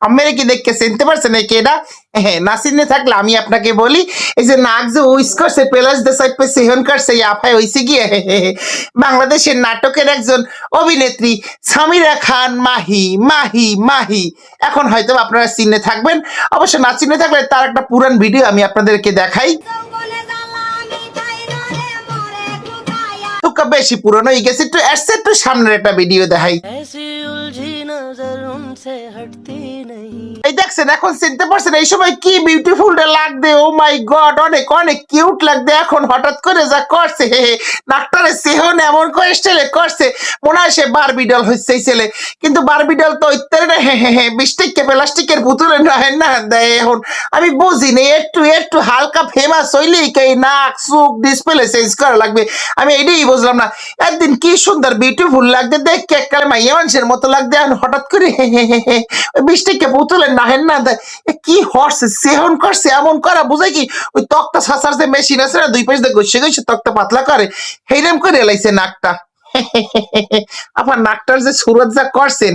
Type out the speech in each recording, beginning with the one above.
আমের কি দেখে চিনতে পারছেন এই কেডা? না চিনে থাকলে আমি আপনাকে বলি, এই যে নাক যে উইস করছে পেলাস দে সাইপে সেহন করছে এই আফায় হইছে গিয়ে বাংলাদেশের নাটকের একজন অভিনেত্রী সামিরা খান মাহি মাহি মাহি। এখন হয়তো আপনারা চিনে থাকবেন, অবশ্য না চিনে থাকলে তার একটা পুরান ভিডিও আমি আপনাদেরকে দেখাই। তো বেশি পুরনো হয়ে গেছে, একটু এর চেয়ে একটু সামনের একটা ভিডিও দেখাই। এই দেখছেন, এখন চিনতে পারছেন এই সময় কি বিউটিফুল লাগবে। ও মাই গড, অনেক অনেক কিউট লাগবে। এখন হঠাৎ করে যা করছে নাকটারে সেহন এমন করে স্টাইলে করছে মনে হয় সে বারবি ডল হচ্ছে এই ছেলে। কিন্তু বারবি ডল তো ইত্যাদি বিস্টিককে প্লাস্টিকের পুতুলে না দেয়। এখন আমি বুঝি না, একটু একটু হালকা ফেমাস হইলেই কে নাক চোখ ডিসপ্লে চেঞ্জ করা লাগবে। আমি এটাই বুঝলাম না। একদিন কি সুন্দর বিউটিফুল লাগতে, দেখে এককালে মাইয়া মানুষের মতো লাগতে, এখন হঠাৎ করে বৃষ্টিকে পুতুলে নাহেন না দেয়। কি হরছে সেহন করছে এমন করা বুঝাই কি ওই তক্তা ছাসার যে মেশিন আছে না, দুই পাশ দিয়ে ঘষে ঘষে তক্তা পাতলা করে হেইরাম করে এলাইছে নাকটা। আপনার নাকটার যে সুরত যা করছেন,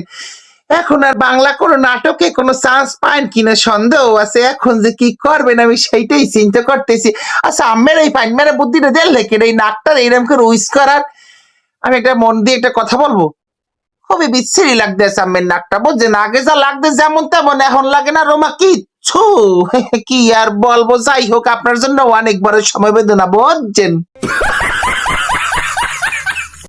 এখন আর বাংলা কোনো নাটকে কোনো চান্স পান কিনা সন্দেহ আছে। এখন যে কি করবেন আমি সেইটাই চিন্তা করতেছি। আচ্ছা, আমের এই পাইন মেরা বুদ্ধিটা দেখলে কেন এই নাকটার এইরকম করে উইস করার? আমি একটা মন দিয়ে একটা কথা বলবো, খুবই বিচ্ছিরি লাগতেছে আমের নাকটা, বুঝছেন? আগে যা লাগতে যেমন তেমন, এখন লাগে না রোমা কিচ্ছু। কি আর বলবো, যাই হোক আপনার জন্য অনেক বড় সময় বেদনা, বুঝছেন?